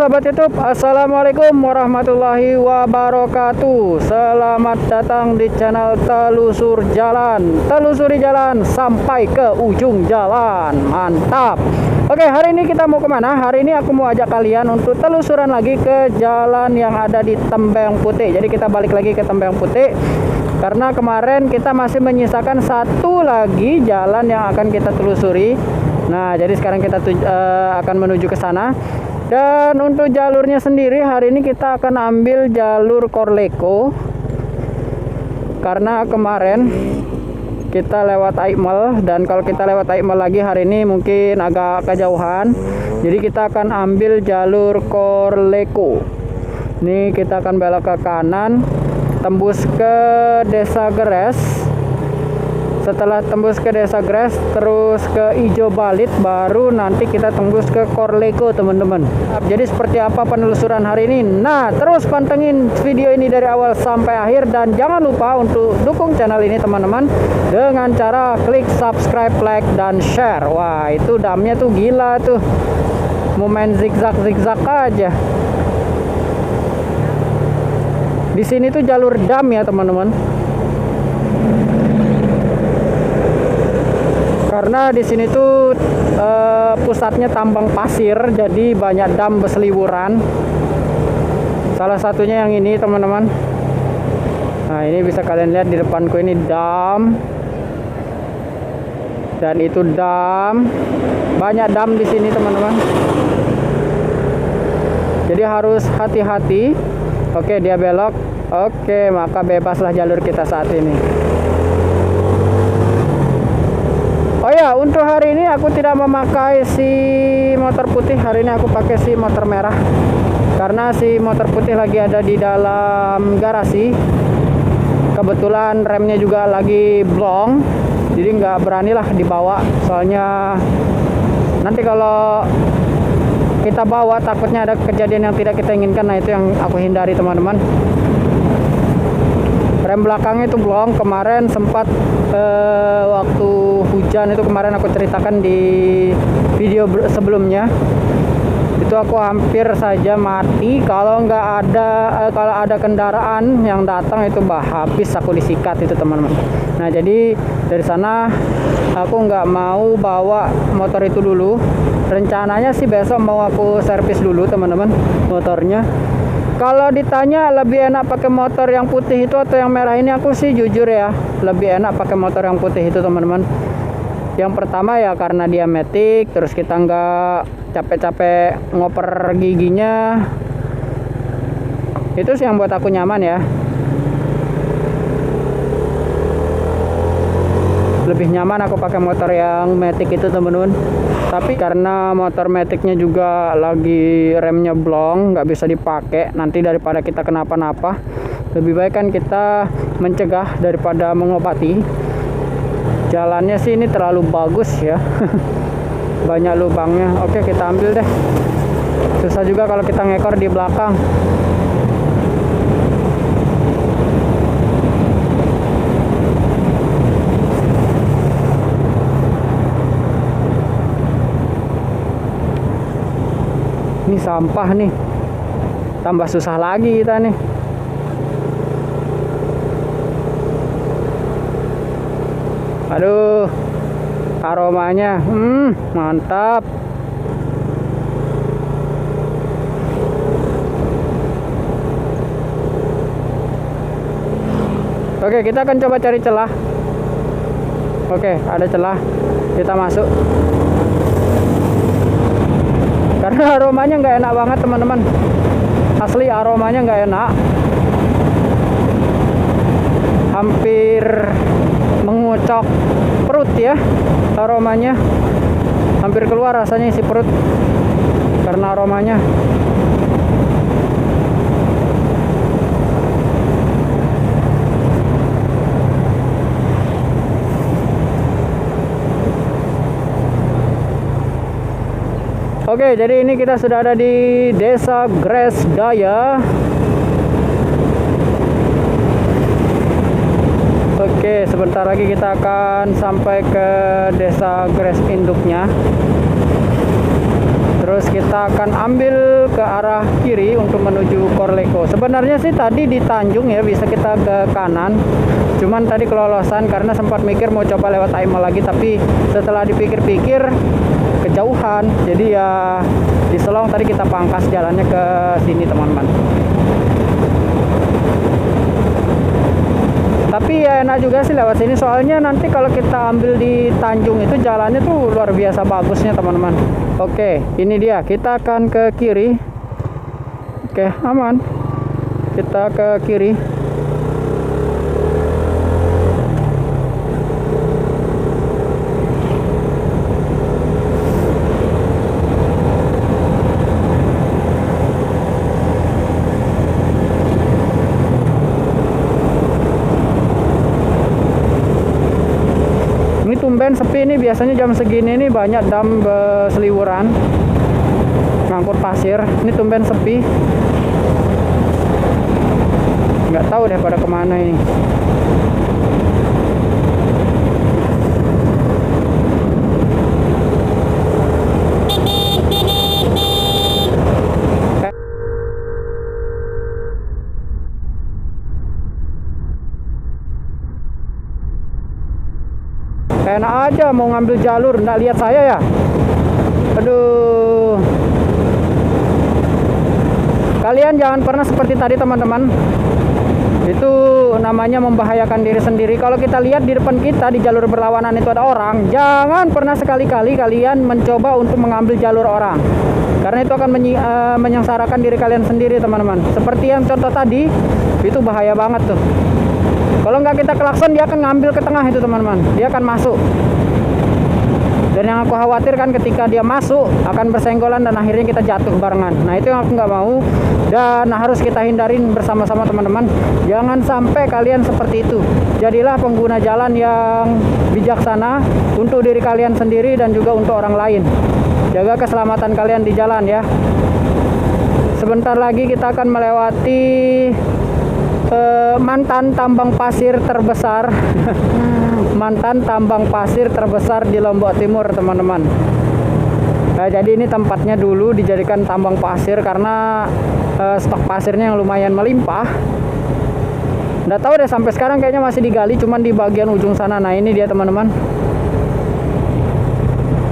sahabat YouTube, Assalamualaikum warahmatullahi wabarakatuh. Selamat datang di channel Telusur Jalan. Telusuri jalan sampai ke ujung jalan. Mantap. Oke, hari ini kita mau kemana? Hari ini aku mau ajak kalian untuk telusuran lagi ke jalan yang ada di Tembeng Putih. Jadi kita balik lagi ke Tembeng Putih, karena kemarin kita masih menyisakan satu lagi jalan yang akan kita telusuri. Nah, jadi sekarang kita akan menuju ke sana. Dan untuk jalurnya sendiri hari ini kita akan ambil jalur Korleko, karena kemarin kita lewat Aimel, dan kalau kita lewat Aimel lagi hari ini mungkin agak kejauhan. Jadi kita akan ambil jalur Korleko. Ini kita akan belok ke kanan, tembus ke Desa Gres. Setelah tembus ke Desa Gres, terus ke Ijo Balit, baru nanti kita tembus ke Korleko, teman-teman. Jadi seperti apa penelusuran hari ini? Nah, terus pantengin video ini dari awal sampai akhir, dan jangan lupa untuk dukung channel ini, teman-teman, dengan cara klik subscribe, like, dan share. Wah, itu damnya tuh gila tuh. Mau main zigzag aja. Di sini tuh jalur dam ya, teman-teman. Karena di sini tuh pusatnya tambang pasir, jadi banyak dam berseliweran. Salah satunya yang ini, teman-teman. Nah, ini bisa kalian lihat di depanku, ini dam. Dan itu dam. Banyak dam di sini, teman-teman. Jadi harus hati-hati. Oke, dia belok. Oke, maka bebaslah jalur kita saat ini. Oh ya, untuk hari ini aku tidak memakai si motor putih. Hari ini aku pakai si motor merah, karena si motor putih lagi ada di dalam garasi. Kebetulan remnya juga lagi blong, jadi nggak beranilah dibawa. Soalnya nanti kalau kita bawa takutnya ada kejadian yang tidak kita inginkan. Nah, itu yang aku hindari, teman-teman. Rem belakangnya itu blong. Kemarin sempat waktu hujan itu, kemarin aku ceritakan di video sebelumnya, itu aku hampir saja mati kalau nggak ada kalau ada kendaraan yang datang, itu habis aku disikat itu, teman-teman. Nah, jadi dari sana aku nggak mau bawa motor itu dulu. Rencananya sih besok mau aku servis dulu, teman-teman, motornya. Kalau ditanya lebih enak pakai motor yang putih itu atau yang merah ini, aku sih jujur ya, lebih enak pakai motor yang putih itu, teman-teman. Yang pertama ya karena dia matic, terus kita nggak capek-capek ngoper giginya. Itu sih yang buat aku nyaman ya. Lebih nyaman aku pakai motor yang matic itu, teman-teman. Tapi karena motor maticnya juga lagi remnya blong, nggak bisa dipakai, nanti daripada kita kenapa-napa, lebih baik kan kita mencegah daripada mengobati. Jalannya sih ini terlalu bagus ya. Banyak lubangnya. Oke, kita ambil deh. Susah juga kalau kita ngekor di belakang. Ini sampah nih, tambah susah lagi kita nih. Aduh, aromanya mantap. Oke, kita akan coba cari celah. Oke, ada celah, kita masuk. Karena aromanya nggak enak banget, teman-teman. Asli aromanya nggak enak. Hampir mengucok perut ya aromanya. Hampir keluar rasanya isi perut karena aromanya. Oke, jadi ini kita sudah ada di Desa Gres Daya. Oke, sebentar lagi kita akan sampai ke Desa Gres induknya. Terus kita akan ambil ke arah kiri untuk menuju Korleko. Sebenarnya sih tadi di Tanjung ya, bisa kita ke kanan. Cuman tadi kelolosan karena sempat mikir mau coba lewat Aimal lagi, tapi setelah dipikir-pikir kejauhan. Jadi ya di Selong tadi kita pangkas jalannya ke sini teman-teman. Tapi ya enak juga sih lewat sini, soalnya nanti kalau kita ambil di Tanjung itu jalannya tuh luar biasa bagusnya teman-teman. Oke, ini dia, kita akan ke kiri. Oke, aman. Kita ke kiri. Tumben sepi nih, biasanya jam segini nih banyak dam seliwuran ngangkut pasir. Ini tumben sepi, nggak tahu deh pada kemana ini. Enak aja mau ngambil jalur, nggak lihat saya ya. Aduh, kalian jangan pernah seperti tadi teman-teman. Itu namanya membahayakan diri sendiri. Kalau kita lihat di depan kita di jalur berlawanan itu ada orang, jangan pernah sekali-kali kalian mencoba untuk mengambil jalur orang, karena itu akan menyengsarakan diri kalian sendiri teman-teman. Seperti yang contoh tadi, itu bahaya banget tuh. Kalau nggak kita klakson, dia akan ngambil ke tengah itu teman-teman, dia akan masuk. Dan yang aku khawatirkan ketika dia masuk akan bersenggolan dan akhirnya kita jatuh barengan. Nah itu yang aku nggak mau dan harus kita hindarin bersama-sama teman-teman. Jangan sampai kalian seperti itu. Jadilah pengguna jalan yang bijaksana untuk diri kalian sendiri dan juga untuk orang lain. Jaga keselamatan kalian di jalan ya. Sebentar lagi kita akan melewati mantan tambang pasir terbesar. Mantan tambang pasir terbesar di Lombok Timur teman-teman. Nah, jadi ini tempatnya dulu dijadikan tambang pasir karena stok pasirnya yang lumayan melimpah. Nggak tahu deh sampai sekarang kayaknya masih digali, cuman di bagian ujung sana. Nah ini dia teman-teman,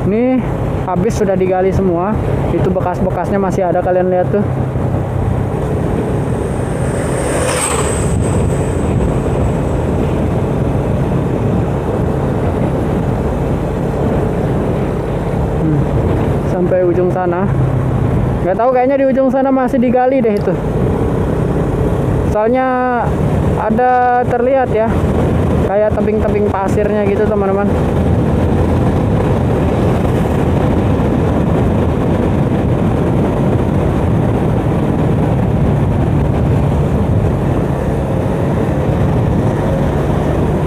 ini habis sudah digali semua. Itu bekas-bekasnya masih ada, kalian lihat tuh. Sampai ujung sana, nggak tahu kayaknya di ujung sana masih digali deh itu, soalnya ada terlihat ya kayak tebing-tebing pasirnya gitu teman-teman.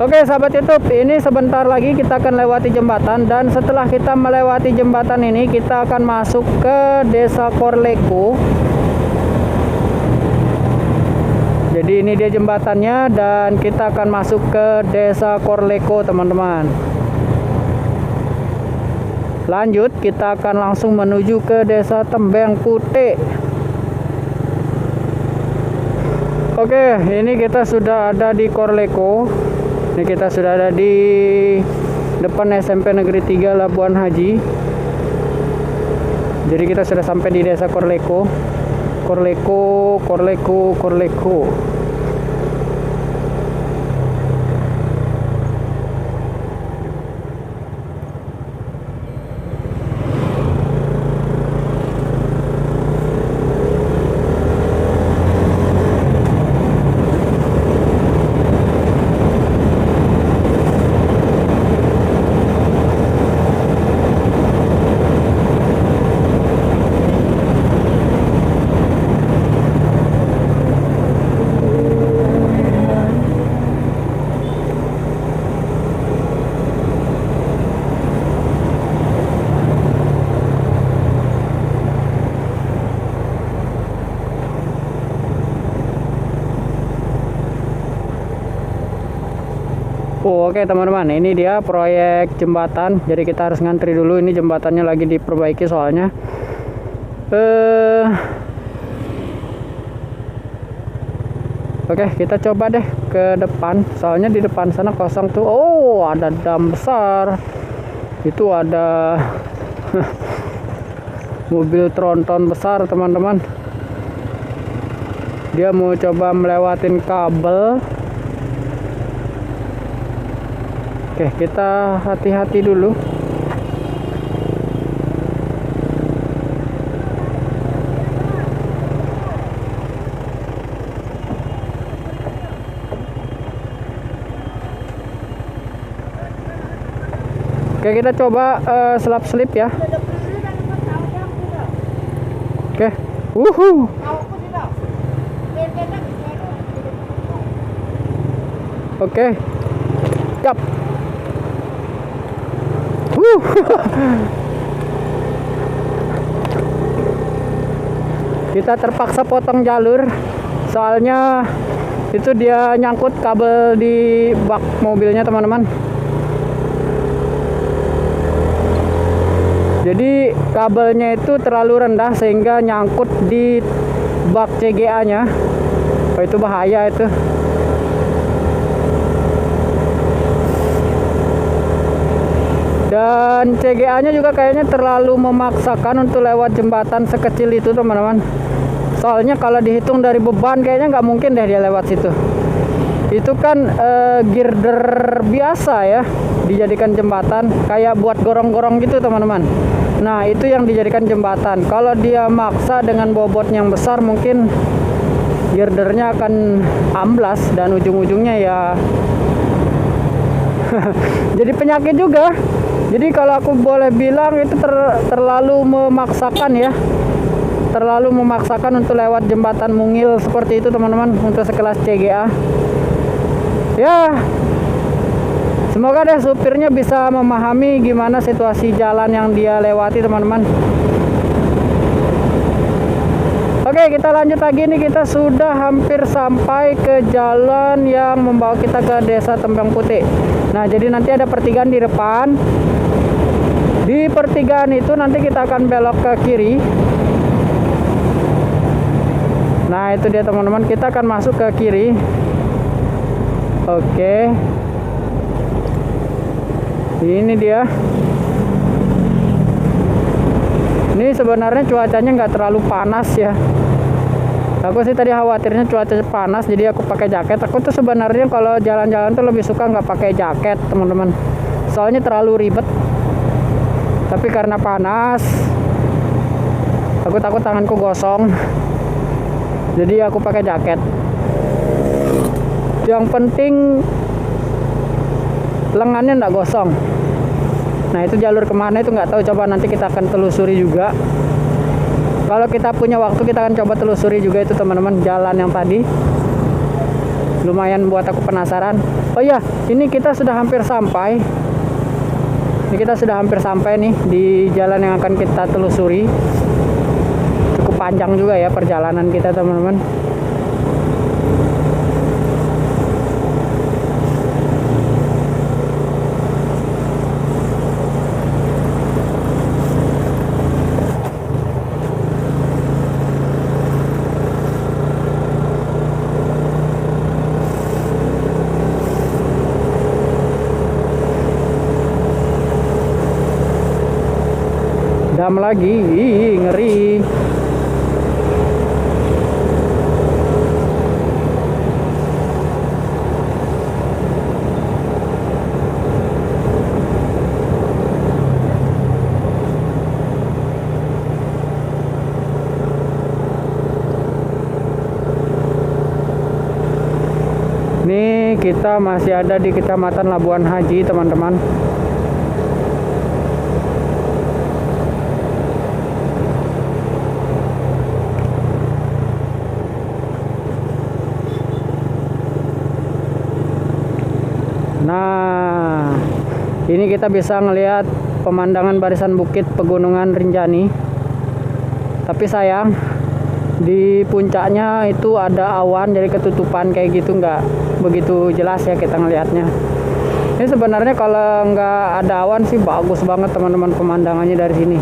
Oke sahabat YouTube, ini sebentar lagi kita akan lewati jembatan, dan setelah kita melewati jembatan ini kita akan masuk ke Desa Korleko. Jadi ini dia jembatannya dan kita akan masuk ke Desa Korleko teman-teman. Lanjut kita akan langsung menuju ke Desa Tembeng Putih. Oke, ini kita sudah ada di Korleko. Ini kita sudah ada di depan SMP Negeri 3 Labuan Haji. Jadi kita sudah sampai di Desa Korleko. Korleko. Oke teman-teman, ini dia proyek jembatan. Jadi kita harus ngantri dulu, ini jembatannya lagi diperbaiki soalnya. Oke, kita coba deh ke depan. Soalnya di depan sana kosong tuh. Oh, ada dam besar. Itu ada mobil tronton besar, teman-teman. Dia mau coba melewatin kabel. Oke, kita hati-hati dulu. Oke, kita coba selap-selip ya. Oke, wuhu. Oke, siap. Kita terpaksa potong jalur, soalnya itu dia nyangkut kabel di bak mobilnya, teman-teman. Jadi kabelnya itu terlalu rendah sehingga nyangkut di bak CGA-nya. Oh, itu bahaya itu. Dan CGA-nya juga kayaknya terlalu memaksakan untuk lewat jembatan sekecil itu, teman-teman. Soalnya kalau dihitung dari beban kayaknya nggak mungkin deh dia lewat situ. Itu kan girder biasa ya, dijadikan jembatan kayak buat gorong-gorong gitu, teman-teman. Nah, itu yang dijadikan jembatan. Kalau dia maksa dengan bobot yang besar, mungkin girdernya akan amblas dan ujung-ujungnya ya jadi penyakit juga. Jadi kalau aku boleh bilang itu terlalu memaksakan ya. Terlalu memaksakan untuk lewat jembatan mungil seperti itu, teman-teman, untuk sekelas CGA. Ya, semoga deh supirnya bisa memahami gimana situasi jalan yang dia lewati, teman-teman. Oke, kita lanjut lagi nih. Kita sudah hampir sampai ke jalan yang membawa kita ke Desa Tembang Putih. Nah, jadi nanti ada pertigaan di depan. Di pertigaan itu nanti kita akan belok ke kiri. Nah, itu dia, teman-teman. Kita akan masuk ke kiri. Oke, ini dia. Ini sebenarnya cuacanya nggak terlalu panas ya. Aku sih tadi khawatirnya cuacanya panas, jadi aku pakai jaket. Aku tuh sebenarnya kalau jalan-jalan tuh lebih suka nggak pakai jaket, teman-teman. Soalnya terlalu ribet. Tapi karena panas, aku takut tanganku gosong. Jadi aku pakai jaket. Yang penting lengannya nggak gosong. Nah, itu jalur kemana itu nggak tahu, coba nanti kita akan telusuri juga. Kalau kita punya waktu kita akan coba telusuri juga itu, teman-teman, jalan yang tadi. Lumayan buat aku penasaran. Oh iya, ini kita sudah hampir sampai. Ini kita sudah hampir sampai nih di jalan yang akan kita telusuri. Cukup panjang juga ya perjalanan kita, teman-teman. Dam lagi, ih, ngeri. Ini kita masih ada di Kecamatan Labuan Haji, teman-teman. Nah, ini kita bisa ngelihat pemandangan barisan bukit Pegunungan Rinjani. Tapi sayang, di puncaknya itu ada awan, jadi ketutupan kayak gitu, nggak begitu jelas ya kita ngelihatnya. Ini sebenarnya kalau nggak ada awan sih bagus banget, teman-teman, pemandangannya dari sini.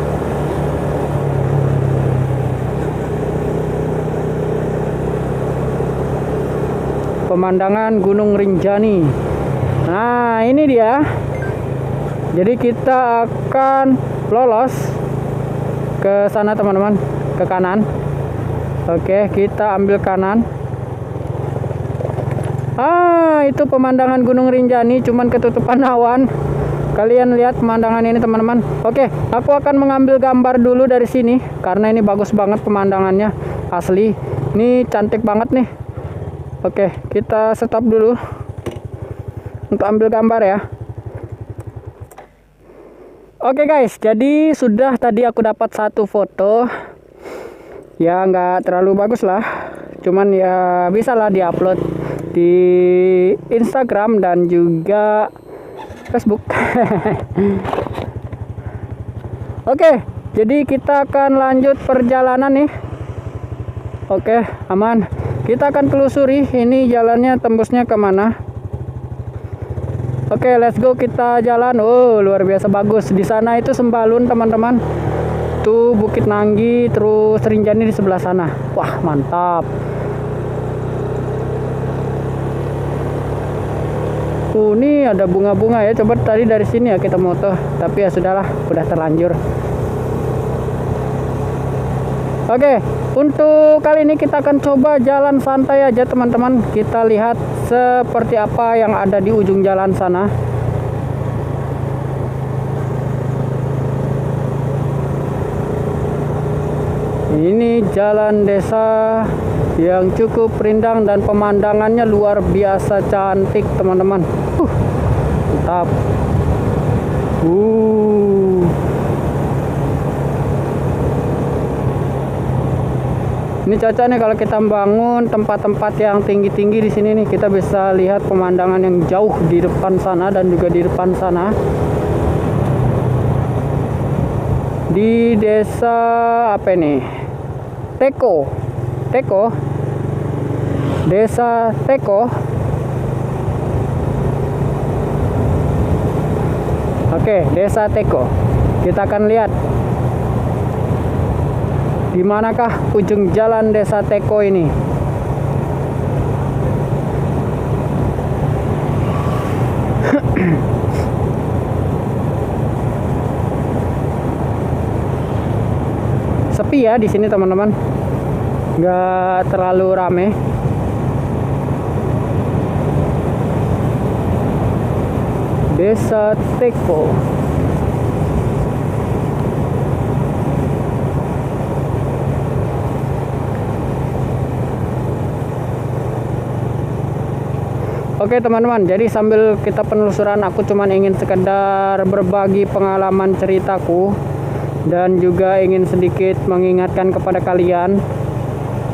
pemandangan Gunung Rinjani. Nah, ini dia. Jadi kita akan lolos ke sana teman-teman, ke kanan. Oke, kita ambil kanan. Itu pemandangan Gunung Rinjani, cuman ketutupan awan. Kalian lihat pemandangan ini teman-teman. Oke, aku akan mengambil gambar dulu dari sini karena ini bagus banget pemandangannya, asli. Ini cantik banget nih. Oke, kita stop dulu untuk ambil gambar ya. Oke guys, jadi sudah tadi aku dapat satu foto. Ya nggak terlalu bagus lah, cuman ya bisa lah diupload di Instagram dan juga Facebook. Oke, jadi kita akan lanjut perjalanan nih. Oke, aman. Kita akan telusuri ini jalannya tembusnya kemana. Oke, let's go, kita jalan. Oh, luar biasa bagus. Di sana itu Sembalun teman-teman. Tuh Bukit Nanggi, terus Rinjani di sebelah sana. Wah, mantap. Ini ada bunga-bunga ya. Coba tadi dari sini ya kita moto, tapi ya sudahlah, udah terlanjur. Oke, untuk kali ini kita akan coba jalan santai aja teman-teman. Kita lihat seperti apa yang ada di ujung jalan sana. Ini jalan desa yang cukup rindang dan pemandangannya luar biasa cantik teman-teman. Mantap. Ini cocok nih kalau kita bangun tempat-tempat yang tinggi-tinggi di sini nih, kita bisa lihat pemandangan yang jauh di depan sana dan juga di depan sana. Di desa apa ini? Teko, Desa Teko. Oke, Desa Teko. Kita akan lihat di manakah ujung jalan Desa Teko ini. Sepi ya di sini teman-teman, nggak terlalu rame. Desa Teko. Oke teman-teman, jadi sambil kita penelusuran, aku cuman ingin sekedar berbagi pengalaman ceritaku dan juga ingin sedikit mengingatkan kepada kalian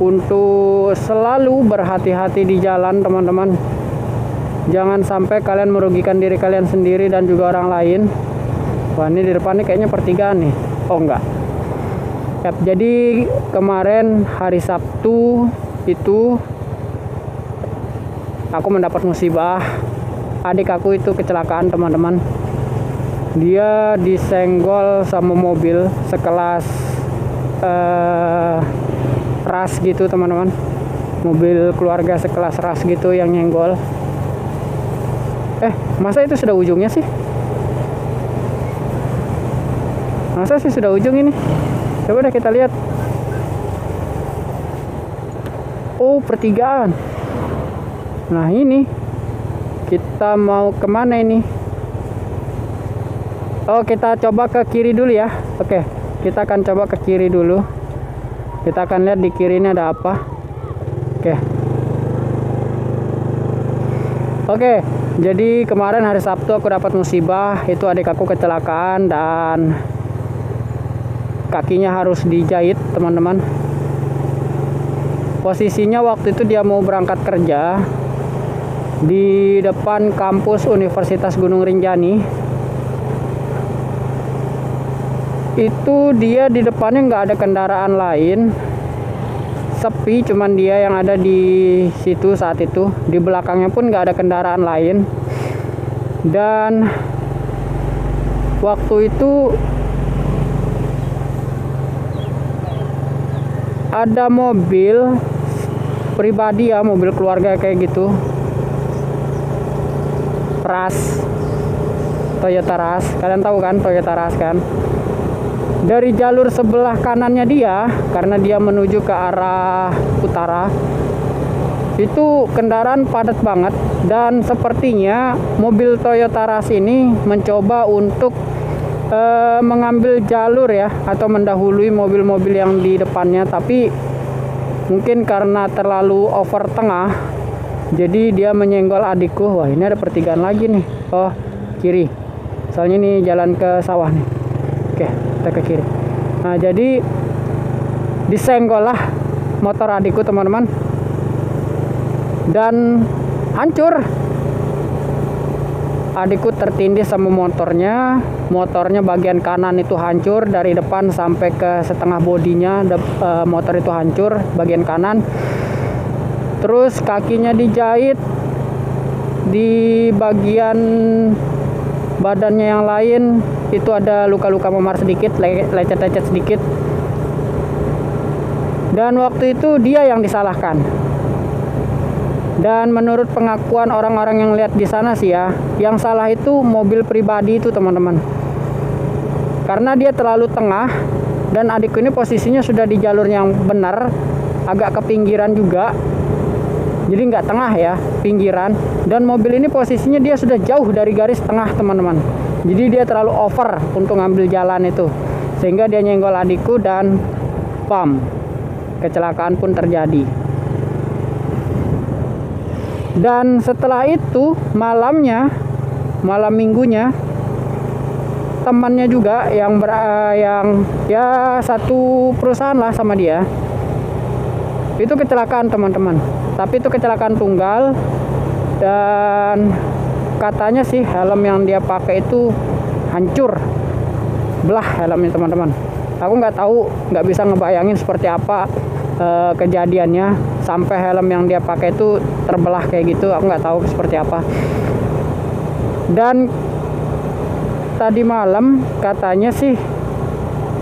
untuk selalu berhati-hati di jalan teman-teman. Jangan sampai kalian merugikan diri kalian sendiri dan juga orang lain. Wah, ini di depan nih kayaknya pertigaan nih. Oh enggak. Yap, jadi kemarin hari Sabtu itu aku mendapat musibah. Adik aku itu kecelakaan teman-teman. Dia disenggol sama mobil sekelas ras gitu teman-teman. Mobil keluarga sekelas ras gitu yang nyenggol. Masa itu sudah ujungnya sih? Masa sih sudah ujung ini? Coba deh kita lihat. Oh, pertigaan. Nah ini kita mau kemana ini? Oh, kita coba ke kiri dulu ya. Oke, kita akan coba ke kiri dulu. Kita akan lihat di kiri ini ada apa. Oke, jadi kemarin hari Sabtu aku dapat musibah. Itu adik aku kecelakaan dan kakinya harus dijahit teman-teman. Posisinya waktu itu dia mau berangkat kerja di depan kampus Universitas Gunung Rinjani. Itu dia di depannya nggak ada kendaraan lain, sepi, cuman dia yang ada di situ saat itu. Di belakangnya pun nggak ada kendaraan lain. Dan waktu itu ada mobil pribadi ya, mobil keluarga kayak gitu. Toyota Rush. Kalian tahu kan Toyota Rush kan? Dari jalur sebelah kanannya dia, karena dia menuju ke arah utara, itu kendaraan padat banget. Dan sepertinya mobil Toyota Rush ini mencoba untuk mengambil jalur ya, atau mendahului mobil-mobil yang di depannya. Tapi mungkin karena terlalu over tengah, jadi dia menyenggol adikku. Wah, ini ada pertigaan lagi nih. Oh, kiri. Soalnya ini jalan ke sawah nih. Oke, kita ke kiri. Nah, jadi disenggol lah motor adikku, teman-teman. Dan hancur. Adikku tertindih sama motornya. Motornya bagian kanan itu hancur dari depan sampai ke setengah bodinya. Motor itu hancur bagian kanan. Terus kakinya dijahit, di bagian badannya yang lain itu ada luka-luka memar sedikit, lecet-lecet sedikit. Dan waktu itu dia yang disalahkan. Dan menurut pengakuan orang-orang yang lihat di sana sih ya, yang salah itu mobil pribadi itu, teman-teman. Karena dia terlalu tengah, dan adikku ini posisinya sudah di jalur yang benar, agak ke pinggiran juga. Jadi nggak tengah ya, pinggiran. Dan mobil ini posisinya dia sudah jauh dari garis tengah, teman-teman. Jadi dia terlalu over untuk ngambil jalan itu, sehingga dia nyenggol adikku dan bam, kecelakaan pun terjadi. Dan setelah itu malam minggunya, temannya juga yang ya satu perusahaan lah sama dia, itu kecelakaan, teman-teman. Tapi itu kecelakaan tunggal. Dan katanya sih helm yang dia pakai itu hancur, belah helmnya, teman-teman. Aku nggak tahu, nggak bisa ngebayangin seperti apa kejadiannya sampai helm yang dia pakai itu terbelah kayak gitu. Aku nggak tahu seperti apa. Dan tadi malam katanya sih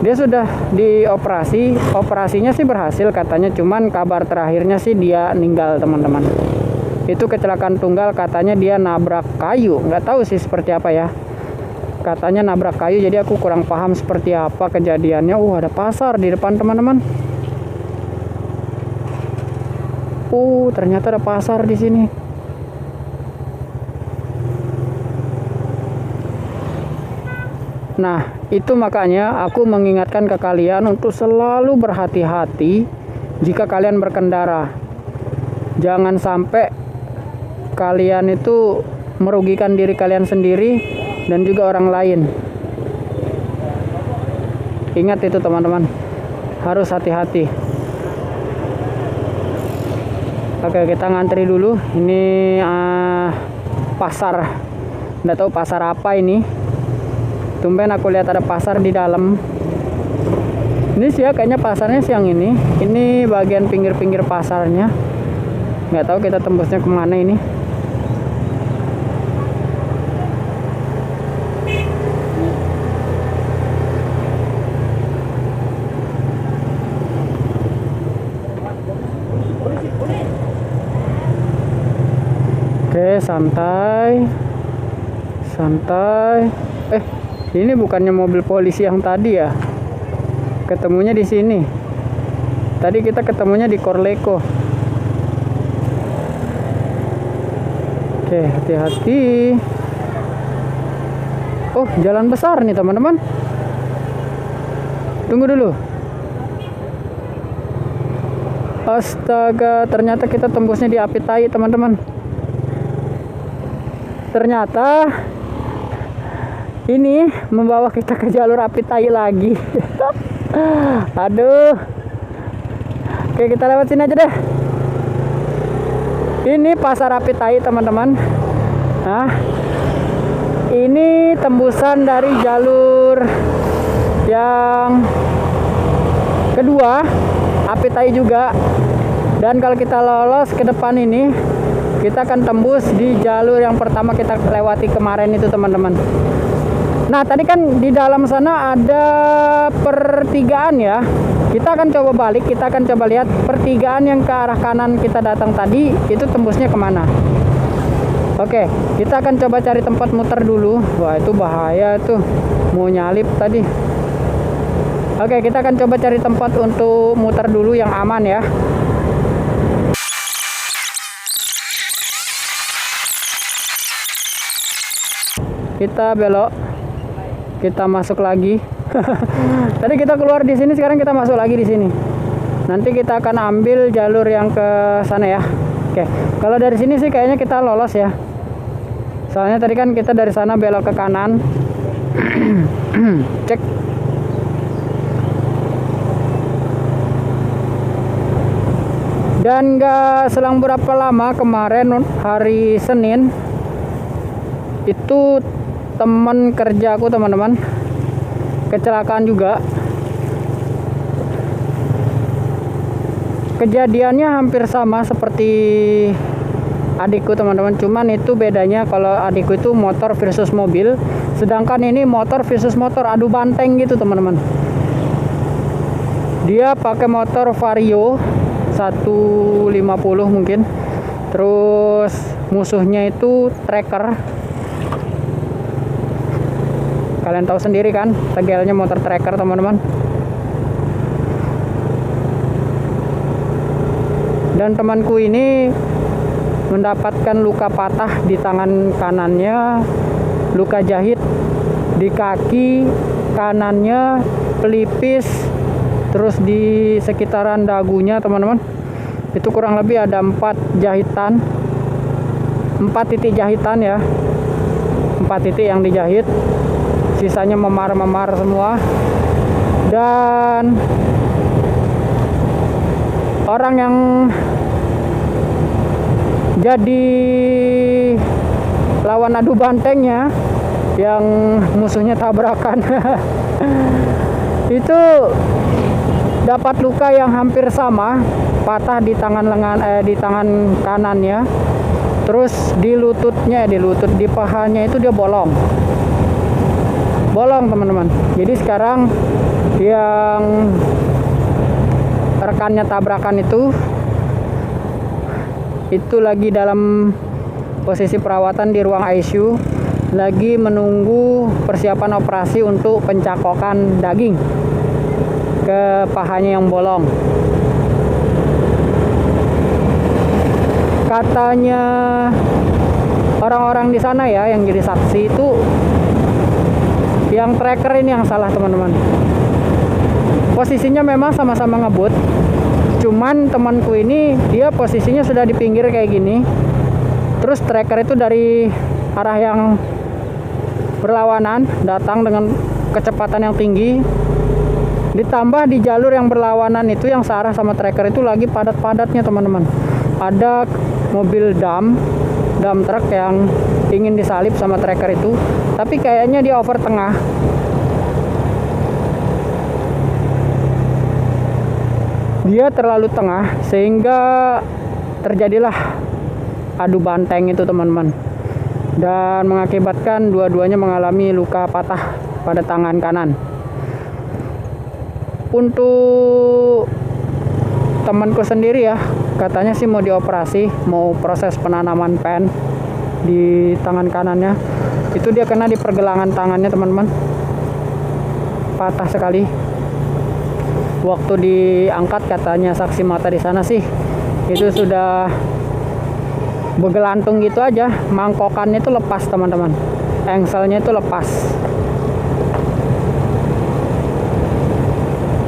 dia sudah dioperasi, operasinya sih berhasil katanya, cuman kabar terakhirnya sih dia meninggal, teman-teman. Itu kecelakaan tunggal, katanya dia nabrak kayu, nggak tahu sih seperti apa ya. Katanya nabrak kayu, jadi aku kurang paham seperti apa kejadiannya. Ada pasar di depan, teman-teman. Ternyata ada pasar di sini. Nah, itu makanya aku mengingatkan ke kalian untuk selalu berhati-hati jika kalian berkendara. Jangan sampai kalian itu merugikan diri kalian sendiri dan juga orang lain. Ingat itu, teman-teman. Harus hati-hati. Oke, kita ngantri dulu. Ini pasar. Nggak tahu pasar apa ini. Tumben aku lihat ada pasar di dalam. Ini sih ya, kayaknya pasarnya siang ini. Ini bagian pinggir-pinggir pasarnya. Nggak tahu kita tembusnya kemana ini. Oke, santai. Ini bukannya mobil polisi yang tadi ya? Ketemunya di sini. Tadi kita ketemunya di Korleko. Oke, hati-hati. Jalan besar nih, teman-teman. Tunggu dulu. Astaga, ternyata kita tembusnya di api tai, teman-teman. Ternyata ini membawa kita ke jalur api tai lagi. Aduh. Oke, kita lewat sini aja deh. Ini pasar api tai, teman-teman. Nah, ini tembusan dari jalur yang kedua, api tai juga. Dan kalau kita lolos ke depan ini, kita akan tembus di jalur yang pertama kita lewati kemarin itu, teman-teman. Nah, tadi kan di dalam sana ada pertigaan ya. Kita akan coba balik, kita akan coba lihat pertigaan yang ke arah kanan kita datang tadi, itu tembusnya kemana. Oke, kita akan coba cari tempat muter dulu. Wah, itu bahaya tuh, mau nyalip tadi. Oke, kita akan coba cari tempat untuk muter dulu yang aman ya. Kita belok, kita masuk lagi. Tadi kita keluar di sini, sekarang kita masuk lagi di sini. Nanti kita akan ambil jalur yang ke sana ya. Oke, kalau dari sini sih kayaknya kita lolos ya. Soalnya tadi kan kita dari sana belok ke kanan. Cek. Dan gak selang berapa lama kemarin hari Senin itu teman kerjaku teman-teman kecelakaan juga. Kejadiannya hampir sama seperti adikku teman-teman, cuman itu bedanya kalau adikku itu motor versus mobil, sedangkan ini motor versus motor, adu banteng gitu teman-teman. Dia pakai motor Vario 150 mungkin, terus musuhnya itu tracker. Kalian tahu sendiri kan tegelnya motor tracker teman-teman. Dan temanku ini mendapatkan luka patah di tangan kanannya, luka jahit di kaki kanannya, pelipis, terus di sekitaran dagunya teman-teman. Itu kurang lebih ada 4 jahitan, 4 titik jahitan ya, 4 titik yang dijahit, sisanya memar-memar semua. Dan orang yang jadi lawan adu bantengnya, yang musuhnya tabrakan itu dapat luka yang hampir sama, patah di tangan lengan, di tangan kanannya, terus di lututnya, di pahanya itu dia bolong teman-teman. Jadi sekarang yang rekannya tabrakan itu lagi dalam posisi perawatan di ruang ICU, lagi menunggu persiapan operasi untuk pencakokan daging ke pahanya yang bolong. Katanya orang-orang di sana ya yang jadi saksi itu, yang tracker ini yang salah teman-teman. Posisinya memang sama-sama ngebut, cuman temanku ini dia posisinya sudah di pinggir kayak gini, terus tracker itu dari arah yang berlawanan datang dengan kecepatan yang tinggi, ditambah di jalur yang berlawanan itu yang searah sama tracker itu lagi padat-padatnya teman-teman. Ada mobil dump truck yang ingin disalip sama tracker itu, tapi kayaknya dia over tengah. Dia terlalu tengah sehingga terjadilah adu banteng itu teman-teman, dan mengakibatkan dua-duanya mengalami luka patah pada tangan kanan. Untuk temanku sendiri ya, katanya sih mau dioperasi, mau proses penanaman pen di tangan kanannya. Itu dia kena di pergelangan tangannya teman-teman, patah sekali. Waktu diangkat katanya saksi mata di sana sih itu sudah begelantung gitu aja, mangkokannya itu lepas teman-teman, engselnya itu lepas.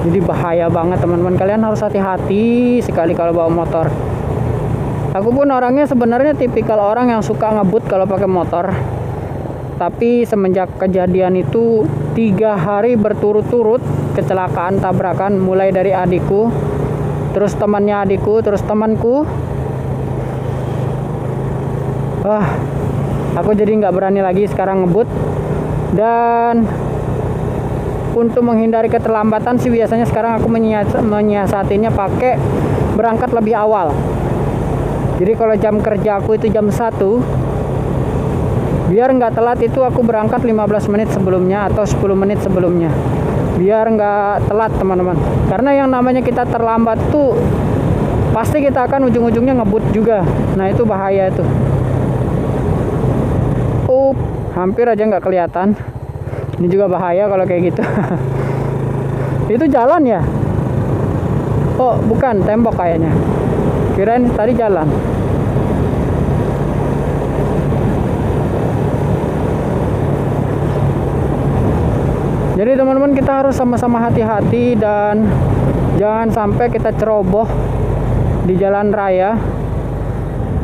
Jadi bahaya banget teman-teman, kalian harus hati-hati sekali kalau bawa motor. Aku pun orangnya sebenarnya tipikal orang yang suka ngebut kalau pakai motor, tapi semenjak kejadian itu 3 hari berturut-turut kecelakaan tabrakan, mulai dari adikku, terus temannya adikku, terus temanku. Aku jadi nggak berani lagi sekarang ngebut. Dan untuk menghindari keterlambatan sih biasanya sekarang aku menyiasatinya pakai berangkat lebih awal. Jadi kalau jam kerja aku itu jam 1, biar nggak telat itu aku berangkat 15 menit sebelumnya atau 10 menit sebelumnya, biar nggak telat teman-teman. Karena yang namanya kita terlambat tuh pasti kita akan ujung-ujungnya ngebut juga. Nah itu bahaya tuh. hampir aja nggak kelihatan. Ini juga bahaya kalau kayak gitu. Itu jalan ya? Oh bukan, tembok kayaknya. Kirain tadi jalan. Jadi teman-teman, kita harus sama-sama hati-hati dan jangan sampai kita ceroboh di jalan raya,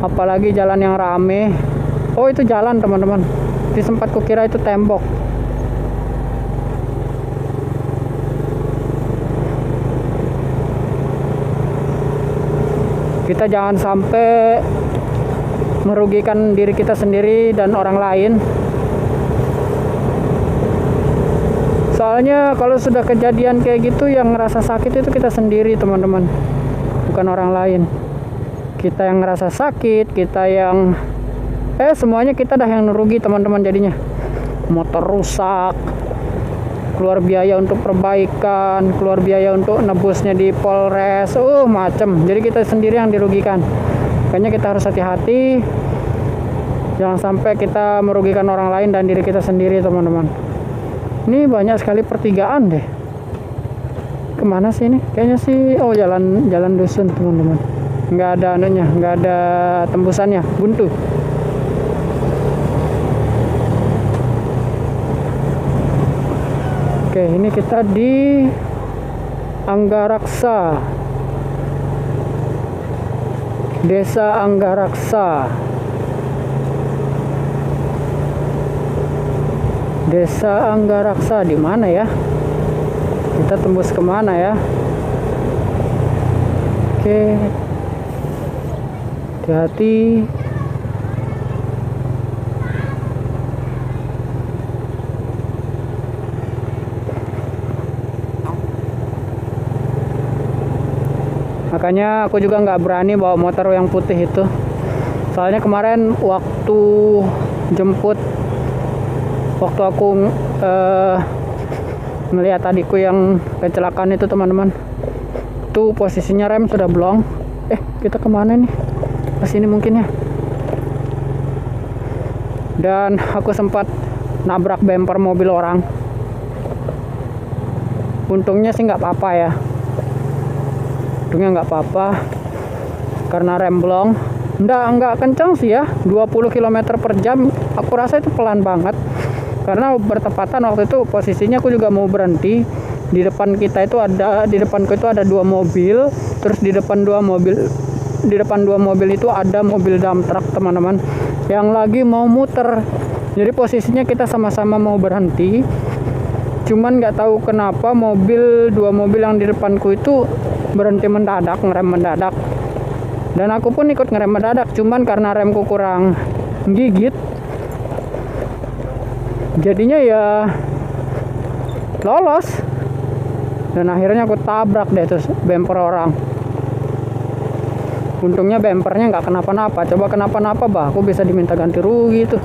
apalagi jalan yang rame. Oh itu jalan teman-teman, di sempat kukira itu tembok. Kita jangan sampai merugikan diri kita sendiri dan orang lain. Soalnya kalau sudah kejadian kayak gitu, yang ngerasa sakit itu kita sendiri teman-teman, bukan orang lain. Kita yang ngerasa sakit, kita yang semuanya kita dah yang rugi teman-teman. Jadinya motor rusak, keluar biaya untuk perbaikan, keluar biaya untuk nebusnya di Polres, macem. Jadi kita sendiri yang dirugikan. Makanya kita harus hati-hati, jangan sampai kita merugikan orang lain dan diri kita sendiri teman-teman. Ini banyak sekali pertigaan deh. Kemana sih ini? Kayaknya sih, jalan dusun teman-teman. Nggak ada anunya, nggak ada tembusannya, buntu. Oke, ini kita di Anggaraksa, Desa Anggaraksa. Desa Anggaraksa di mana ya? Kita tembus kemana ya? Oke, hati-hati. Makanya aku juga nggak berani bawa motor yang putih itu. Soalnya kemarin waktu jemput, waktu aku melihat adikku yang kecelakaan itu teman-teman, tuh posisinya rem sudah blong. Kita kemana nih? Ke sini mungkin ya. Dan aku sempat nabrak bumper mobil orang. Untungnya sih nggak apa-apa ya. Untungnya nggak apa-apa karena rem blong. Nggak kencang sih ya, 20 km per jam. Aku rasa itu pelan banget. Karena bertepatan waktu itu posisinya aku juga mau berhenti. Di depanku itu ada dua mobil, terus di depan dua mobil itu ada mobil dump truck teman-teman yang lagi mau muter. Jadi posisinya kita sama-sama mau berhenti, cuman nggak tahu kenapa dua mobil yang di depanku itu berhenti mendadak, ngerem mendadak, dan aku pun ikut ngerem mendadak. Cuman karena remku kurang gigit, jadinya ya lolos, dan akhirnya aku tabrak deh terus bumper orang. Untungnya bumpernya nggak kenapa-napa. Coba kenapa-napa aku bisa diminta ganti rugi tuh.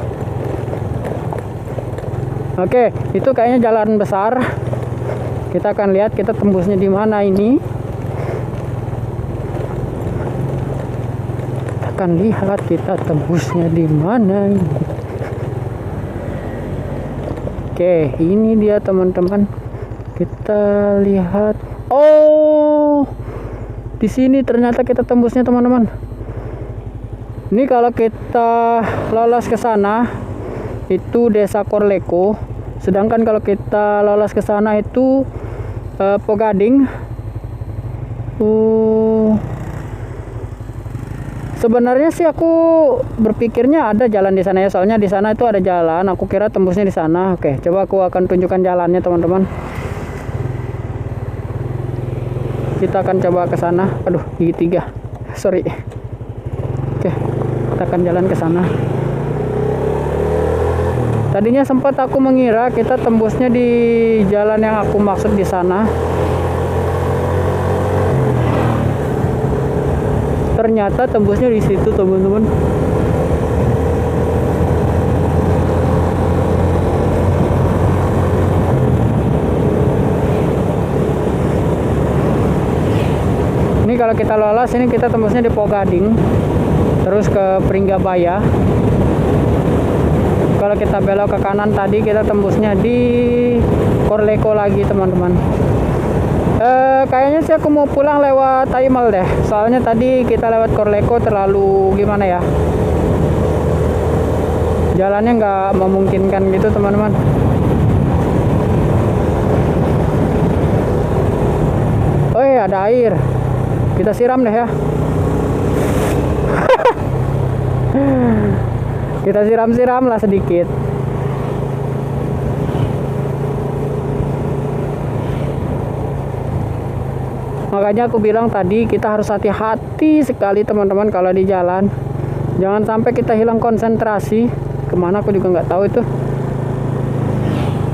Oke, itu kayaknya jalan besar. Kita akan lihat kita tembusnya di mana ini. Kita akan lihat kita tembusnya di mana ini. Oke, ini dia teman-teman. Kita lihat. Oh, di sini ternyata kita tembusnya teman-teman. Ini kalau kita lolos ke sana itu Desa Korleko. Sedangkan kalau kita lolos ke sana itu Pogading. Sebenarnya sih aku berpikirnya ada jalan di sana ya, soalnya di sana itu ada jalan. Aku kira tembusnya di sana. Oke, coba aku akan tunjukkan jalannya teman-teman. Kita akan coba ke sana. Aduh, gigi 3. Sorry. Oke, kita akan jalan ke sana. Tadinya sempat aku mengira kita tembusnya di jalan yang aku maksud di sana. Ternyata tembusnya di situ teman-teman. Ini kalau kita lolos ini kita tembusnya di Pogading, terus ke Pringgabaya. Kalau kita belok ke kanan tadi kita tembusnya di Korleko lagi teman-teman. Kayaknya sih aku mau pulang lewat Taimal deh. Soalnya tadi kita lewat Korleko terlalu gimana ya? Jalannya nggak memungkinkan gitu teman-teman. Oh iya, ada air. Kita siram deh ya. Kita siram-siram lah sedikit. Makanya aku bilang tadi kita harus hati-hati sekali teman-teman kalau di jalan. Jangan sampai kita hilang konsentrasi. Kemana aku juga nggak tahu itu.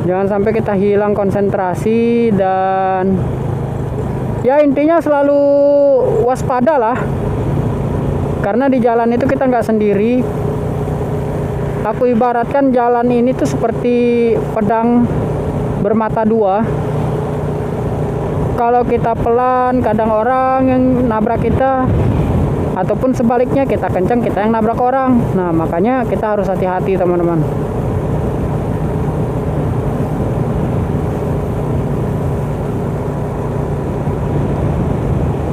Jangan sampai kita hilang konsentrasi dan ya intinya selalu waspada lah. Karena di jalan itu kita nggak sendiri. Aku ibaratkan jalan ini tuh seperti pedang bermata dua. Kalau kita pelan, kadang orang yang nabrak kita, ataupun sebaliknya kita kencang, kita yang nabrak orang. Nah, makanya kita harus hati-hati teman-teman.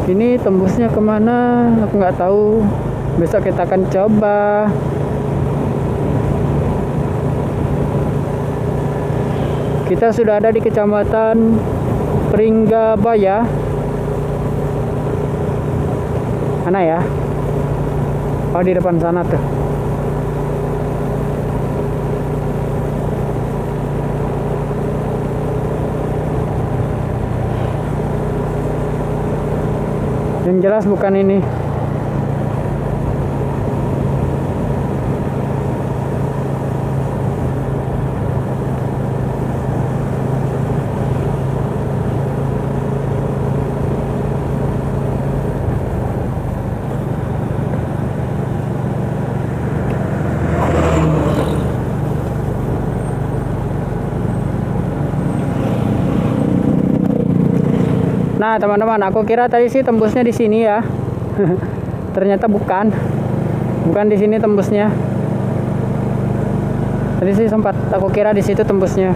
Ini tembusnya kemana? Aku nggak tahu. Besok kita akan coba. Kita sudah ada di Kecamatan Pringgabaya. Mana ya? Oh, di depan sana tuh. Yang jelas bukan ini. Nah teman-teman, aku kira tadi sih tembusnya di sini ya. Ternyata bukan di sini tembusnya. Tadi sih sempat aku kira di situ tembusnya.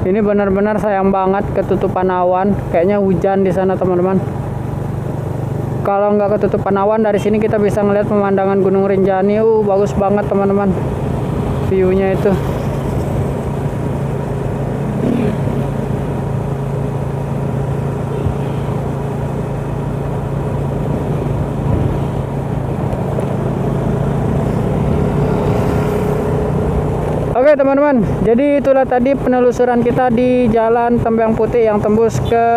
Ini benar-benar sayang banget ketutupan awan. Kayaknya hujan di sana teman-teman. Kalau nggak ketutupan awan, dari sini kita bisa ngeliat pemandangan Gunung Rinjani. Bagus banget teman-teman view-nya itu. Oke teman-teman, jadi itulah tadi penelusuran kita di Jalan Tembang Putih yang tembus ke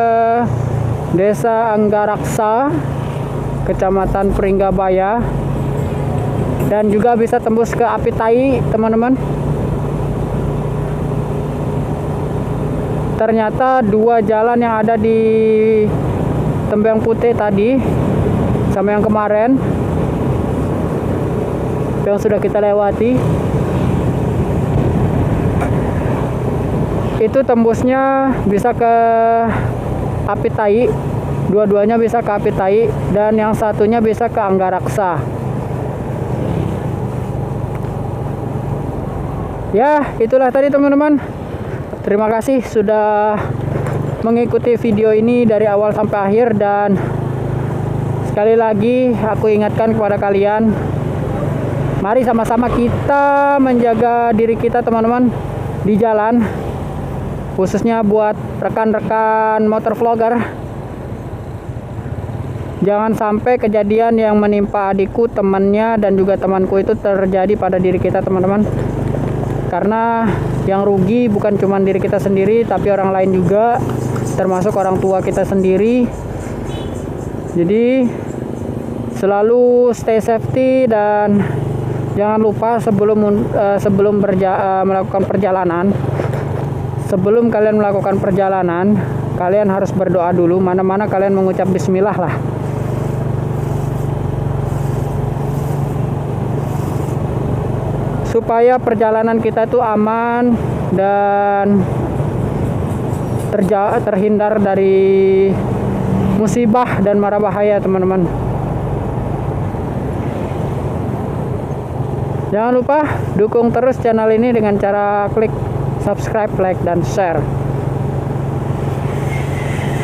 Desa Anggaraksa, Kecamatan Pringgabaya, dan juga bisa tembus ke Apitai teman-teman. Ternyata dua jalan yang ada di Tembang Putih tadi sama yang kemarin yang sudah kita lewati itu tembusnya bisa ke Apitai. Dua-duanya bisa ke Apitai dan yang satunya bisa ke Anggaraksa. Ya, itulah tadi teman-teman. Terima kasih sudah mengikuti video ini dari awal sampai akhir, dan sekali lagi aku ingatkan kepada kalian, mari sama-sama kita menjaga diri kita teman-teman di jalan, khususnya buat rekan-rekan motor vlogger. Jangan sampai kejadian yang menimpa adikku, temannya, dan juga temanku itu terjadi pada diri kita teman-teman. Karena yang rugi bukan cuma diri kita sendiri, tapi orang lain juga, termasuk orang tua kita sendiri. Jadi selalu stay safety, dan jangan lupa sebelum melakukan perjalanan, sebelum kalian melakukan perjalanan, kalian harus berdoa dulu. Mana-mana kalian mengucap bismillah lah. Supaya perjalanan kita itu aman dan terhindar dari musibah dan mara bahaya, teman-teman. Jangan lupa dukung terus channel ini dengan cara klik subscribe, like, dan share.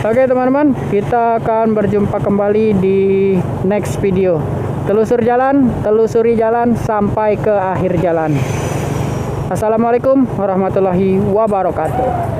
Oke teman-teman, kita akan berjumpa kembali di next video. Telusuri jalan sampai ke akhir jalan. Assalamualaikum warahmatullahi wabarakatuh.